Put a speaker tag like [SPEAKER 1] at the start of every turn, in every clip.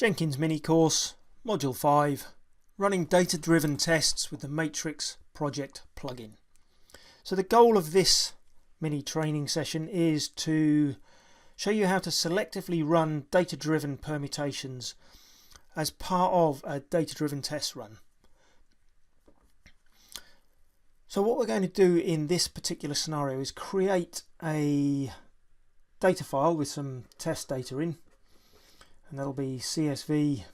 [SPEAKER 1] Jenkins mini course, module 5, running data-driven tests with the Matrix project plugin. So the goal of this mini training session is to show you how to selectively run data-driven permutations as part of a data-driven test run. So what we're going to do in this particular scenario is create a data file with some test data in, and that'll be CSV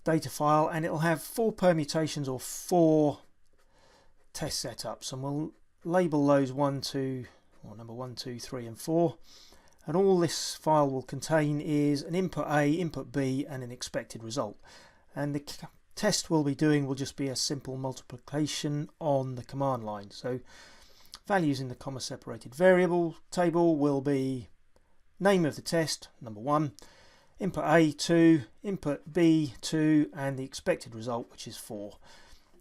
[SPEAKER 1] data file, and it'll have 4 permutations or 4 test setups, and we'll label those number 1, 2, 3 and 4, and all this file will contain is an input A, input B and an expected result, and the test we'll be doing will just be a simple multiplication on the command line. So values in the comma separated variable table will be name of the test, number 1, input A 2, input B 2 and the expected result, which is 4.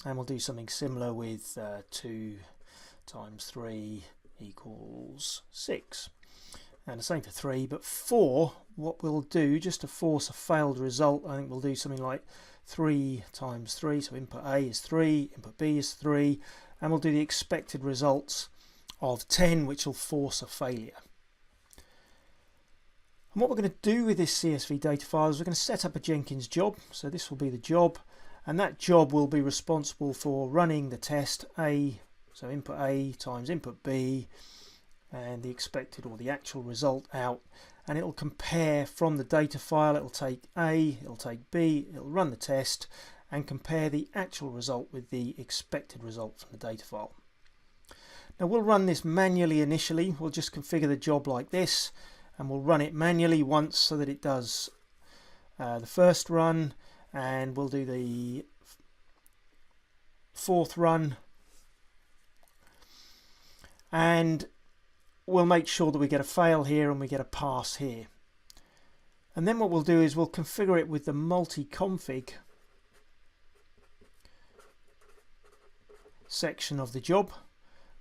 [SPEAKER 1] And we'll do something similar with 2 times 3 equals 6, and the same for 3. But 4, what we'll do, just to force a failed result, I think we'll do something like 3 times 3, so input A is 3, input B is 3, and we'll do the expected results of 10, which will force a failure. And what we're going to do with this CSV data file is we're going to set up a Jenkins job. So this will be the job, and that job will be responsible for running the test A, so input A times input B and the expected or the actual result out, and it'll compare from the data file. It'll take A, it'll take B, it'll run the test and compare the actual result with the expected result from the data file. Now we'll run this manually initially. We'll just configure the job like this, and we'll run it manually once so that it does the first run, and we'll do the 4th run, and we'll make sure that we get a fail here and we get a pass here. And then what we'll do is we'll configure it with the multi-config section of the job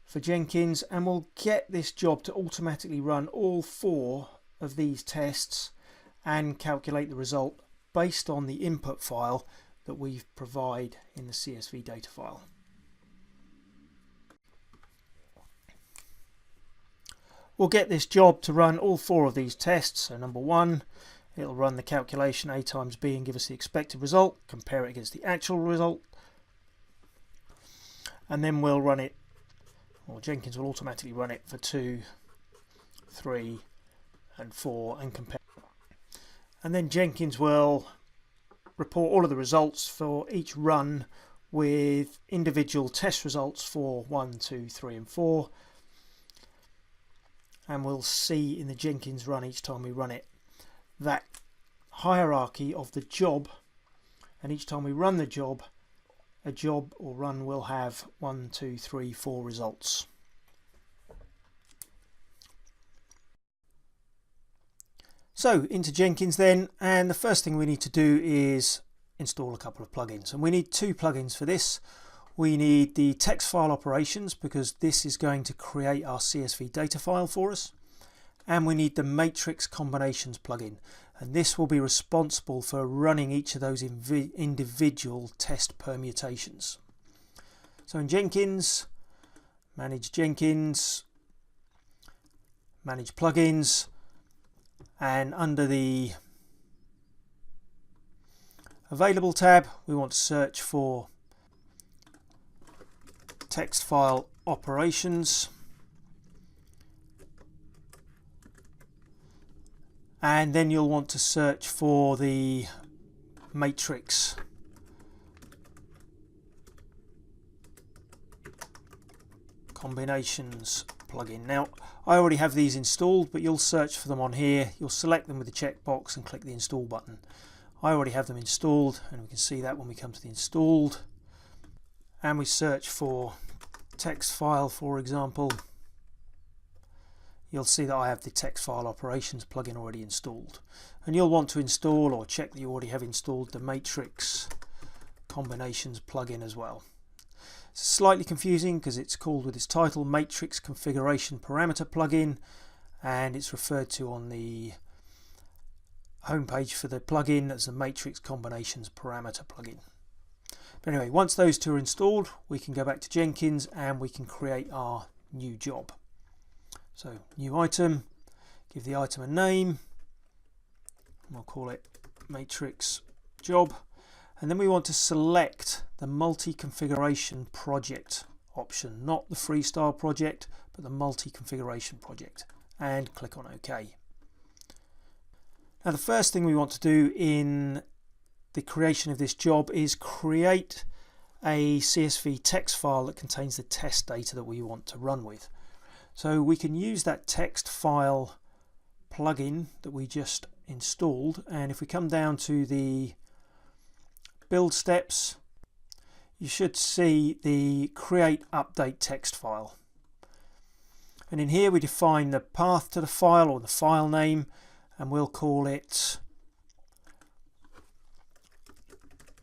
[SPEAKER 1] for Jenkins, and we'll get this job to automatically run all 4 of these tests and calculate the result based on the input file that we provide in the CSV data file. We'll get this job to run all 4 of these tests. So number 1, it'll run the calculation A times B and give us the expected result, compare it against the actual result, and then we'll run it, or Jenkins will automatically run it for 2, 3 and 4 and compare. And then Jenkins will report all of the results for each run with individual test results for 1, 2, 3 and 4. And we'll see in the Jenkins run each time we run it that hierarchy of the job, and each time we run the job, a job or run will have 1, 2, 3, 4 results. So into Jenkins then, and the first thing we need to do is install a couple of plugins, and we need 2 plugins for this. We need the text file operations, because this is going to create our CSV data file for us, and we need the matrix combinations plugin, and this will be responsible for running each of those individual test permutations. So in Jenkins, manage Jenkins, manage plugins, and under the available tab we want to search for text file operations, and then you'll want to search for the matrix combinations plugin. Now I already have these installed, but you'll search for them on here. You'll select them with the checkbox and click the install button. I already have them installed, and we can see that when we come to the installed and we search for text file, for example, you'll see that I have the text file operations plugin already installed, and you'll want to install or check that you already have installed the matrix combinations plugin as well. It's slightly confusing because it's called with its title Matrix Configuration Parameter Plugin, and it's referred to on the homepage for the plugin as the matrix combinations parameter plugin. But anyway, once those two are installed, we can go back to Jenkins and we can create our new job. So new item, give the item a name, and we'll call it matrix job, and then we want to select the multi-configuration project option, not the freestyle project but the multi-configuration project, and click on OK. Now the first thing we want to do in the creation of this job is create a CSV text file that contains the test data that we want to run with. So we can use that text file plugin that we just installed, and if we come down to the build steps, you should see the create update text file, and in here we define the path to the file or the file name, and we'll call it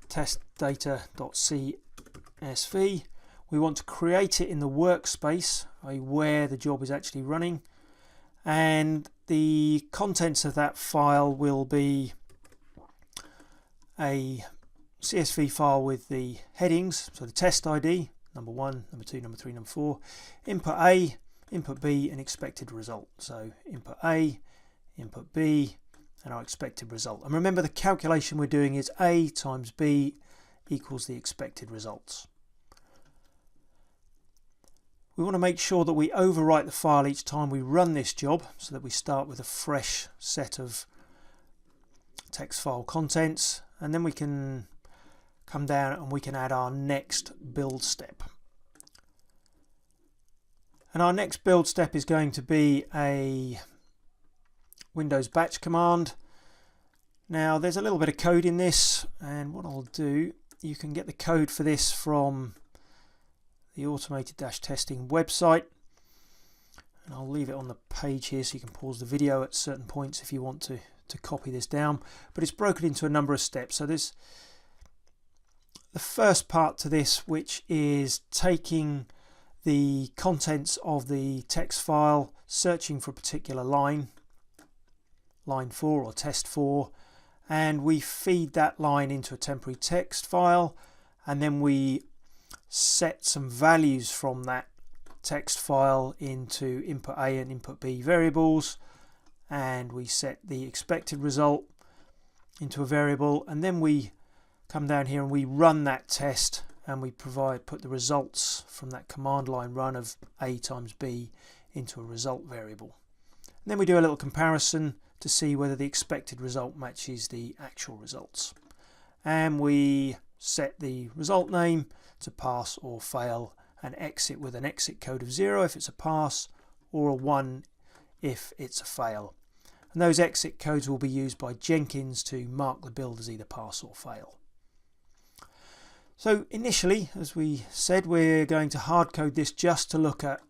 [SPEAKER 1] testdata.csv. We want to create it in the workspace, i.e. where the job is actually running, and the contents of that file will be a CSV file with the headings, so the test ID, number 1, number 2, number 3, number 4, input A, input B, and expected result. So input A, input B, and our expected result. And remember, the calculation we're doing is A times B equals the expected results. We want to make sure that we overwrite the file each time we run this job, so that we start with a fresh set of text file contents, and then we can come down and we can add our next build step. And our next build step is going to be a Windows batch command. Now there's a little bit of code in this, and what I'll do, you can get the code for this from the automated-testing website, and I'll leave it on the page here so you can pause the video at certain points if you want to copy this down, but it's broken into a number of steps. So there's the first part to this, which is taking the contents of the text file, searching for a particular line 4 or test 4, and we feed that line into a temporary text file, and then we set some values from that text file into input A and input B variables, and we set the expected result into a variable, and then we come down here and we run that test, and we put the results from that command line run of A times B into a result variable. And then we do a little comparison to see whether the expected result matches the actual results, and we set the result name to pass or fail, and exit with an exit code of 0 if it's a pass, or a 1 if it's a fail. And those exit codes will be used by Jenkins to mark the build as either pass or fail. So initially, as we said, we're going to hard code this just to look at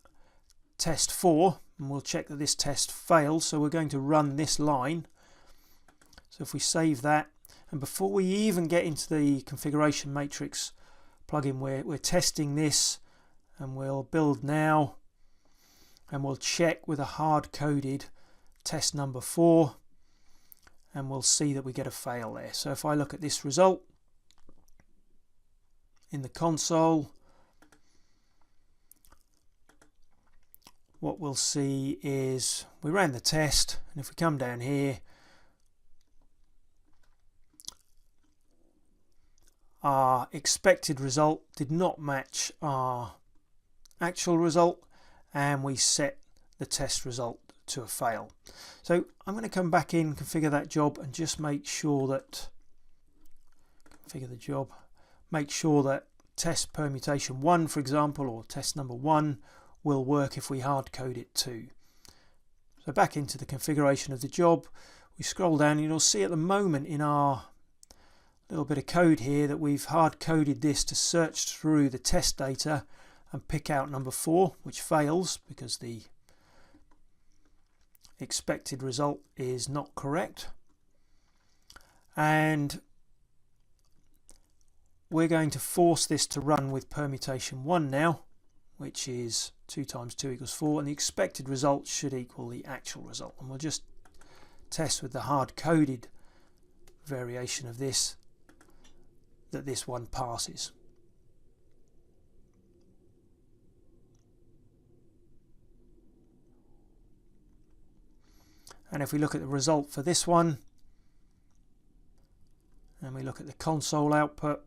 [SPEAKER 1] test 4, and we'll check that this test fails, so we're going to run this line. So if we save that, and before we even get into the configuration matrix plugin, we're testing this, and we'll build now, and we'll check with a hard coded test number 4, and we'll see that we get a fail there. So if I look at this result in the console, what we'll see is we ran the test, and if we come down here, our expected result did not match our actual result, and we set the test result to a fail. So I'm going to come back in, configure that job, and just make sure that make sure that test permutation 1, for example, or test number 1 will work if we hard code it too. So back into the configuration of the job, we scroll down, and you'll see at the moment in our little bit of code here that we've hard coded this to search through the test data and pick out number 4, which fails because the expected result is not correct. And we're going to force this to run with permutation 1 now, which is 2 times 2 equals 4, and the expected result should equal the actual result. And we'll just test with the hard coded variation of this that this one passes. And if we look at the result for this one, and we look at the console output,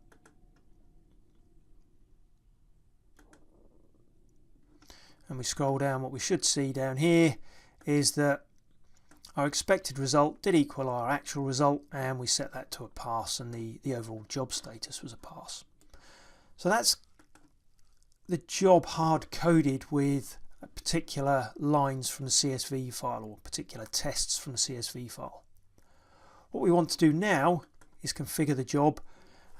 [SPEAKER 1] and we scroll down, what we should see down here is that our expected result did equal our actual result, and we set that to a pass, and the overall job status was a pass. So that's the job hard coded with particular lines from the CSV file, or particular tests from the CSV file. What we want to do now is configure the job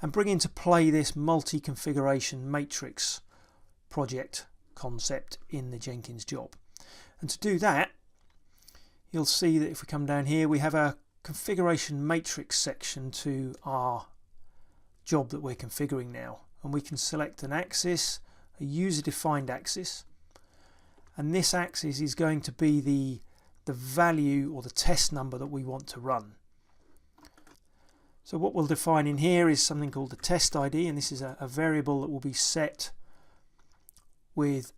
[SPEAKER 1] and bring into play this multi-configuration matrix project concept in the Jenkins job. And to do that, you'll see that if we come down here, we have a configuration matrix section to our job that we're configuring now, and we can select an axis, a user-defined axis, and this axis is going to be the value or the test number that we want to run. So what we'll define in here is something called the test ID, and this is a variable that will be set with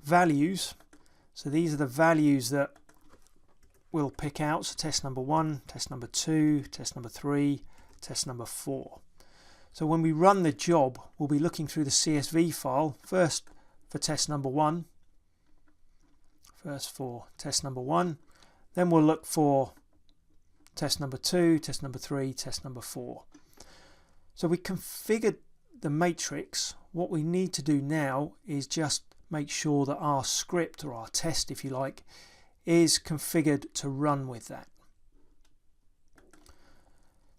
[SPEAKER 1] values. So these are the values that we'll pick out. So test number 1, test number 2, test number 3, test number 4. So when we run the job, we'll be looking through the CSV file first for test number 1, then we'll look for test number 2, test number 3, test number 4. So we configured the matrix. What we need to do now is just make sure that our script, or our test if you like, is configured to run with that.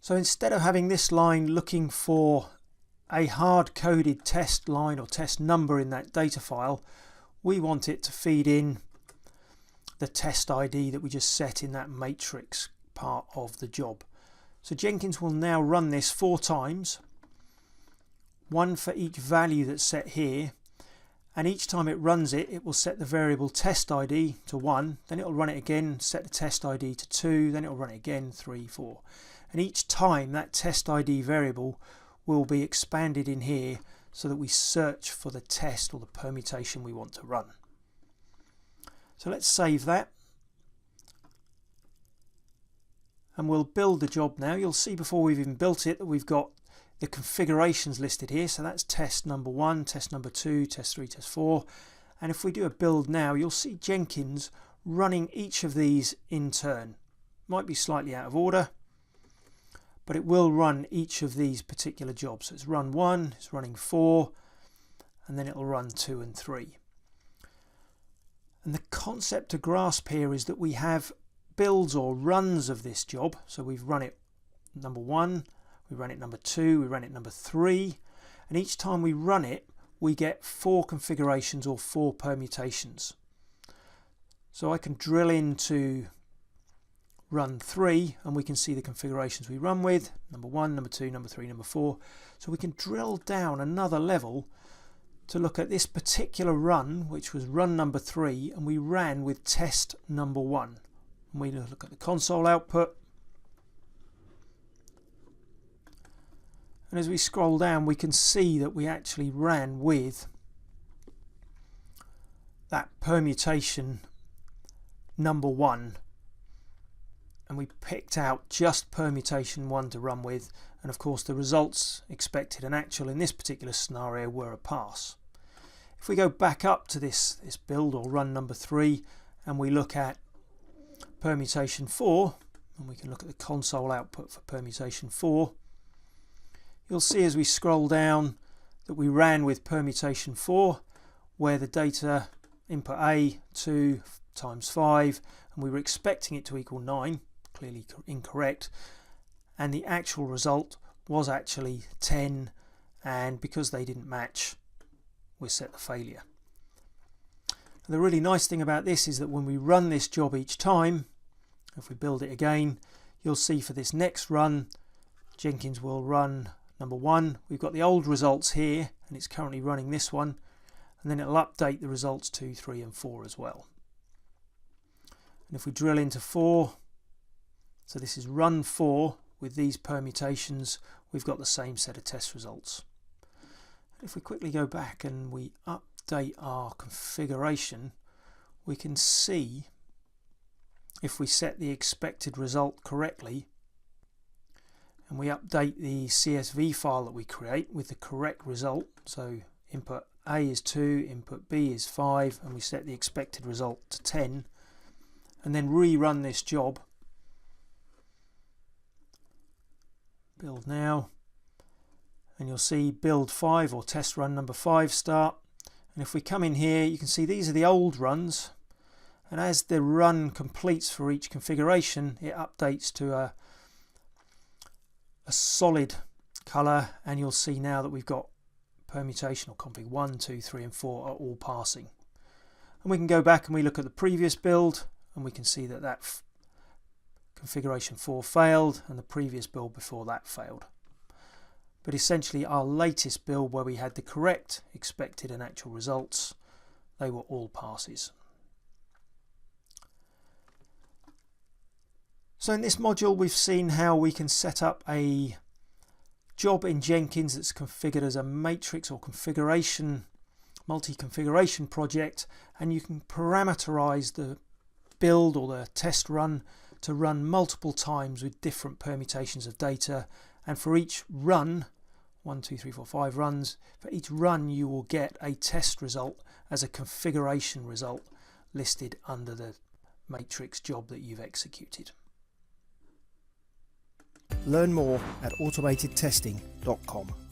[SPEAKER 1] So instead of having this line looking for a hard-coded test line or test number in that data file, we want it to feed in the test ID that we just set in that matrix part of the job. So Jenkins will now run this 4 times, one for each value that's set here, and each time it runs it, it will set the variable test ID to 1, then it will run it again, set the test ID to 2, then it will run it again, 3, 4. And each time that test ID variable will be expanded in here so that we search for the test or the permutation we want to run. So let's save that, and we'll build the job now. You'll see before we've even built it that we've got the configurations listed here. So that's test number 1, test number 2, test 3, test 4. And if we do a build now, you'll see Jenkins running each of these in turn. Might be slightly out of order, but it will run each of these particular jobs. So it's run 1, it's running 4, and then it'll run 2 and 3. And the concept to grasp here is that we have builds or runs of this job. So we've run it number 1, we run it number 2, we run it number 3, and each time we run it we get 4 configurations or 4 permutations. So I can drill into run 3 and we can see the configurations we run with, number 1, number 2, number 3, number 4. So we can drill down another level to look at this particular run, which was run number 3, and we ran with test number 1. And we look at the console output, and as we scroll down we can see that we actually ran with that permutation number 1, and we picked out just permutation 1 to run with, and of course the results expected and actual in this particular scenario were a pass. If we go back up to this build or run number 3 and we look at permutation 4, and we can look at the console output for permutation 4, you'll see as we scroll down that we ran with permutation 4, where the data input A 2 times 5, and we were expecting it to equal 9, clearly incorrect, and the actual result was actually 10, and because they didn't match we set the failure. And the really nice thing about this is that when we run this job each time, if we build it again, you'll see for this next run Jenkins will run number 1. We've got the old results here and it's currently running this one, and then it'll update the results 2, 3 and 4 as well. And if we drill into 4, so this is run 4 with these permutations, we've got the same set of test results. If we quickly go back and we update our configuration, we can see if we set the expected result correctly and we update the CSV file that we create with the correct result, so input A is 2, input B is 5, and we set the expected result to 10, and then rerun this job. Build now, and you'll see build 5 or test run number 5 start. And if we come in here, you can see these are the old runs, and as the run completes for each configuration, it updates to a solid colour, and you'll see now that we've got permutation or config 1, 2, 3 and 4 are all passing. And we can go back and we look at the previous build, and we can see that configuration 4 failed and the previous build before that failed. But essentially our latest build, where we had the correct expected and actual results, they were all passes. So in this module we've seen how we can set up a job in Jenkins that's configured as a matrix or configuration, multi-configuration project, and you can parameterize the build or the test run to run multiple times with different permutations of data, and for each run, 1, 2, 3, 4, 5 runs, for each run you will get a test result as a configuration result listed under the matrix job that you've executed.
[SPEAKER 2] Learn more at automatedtesting.com.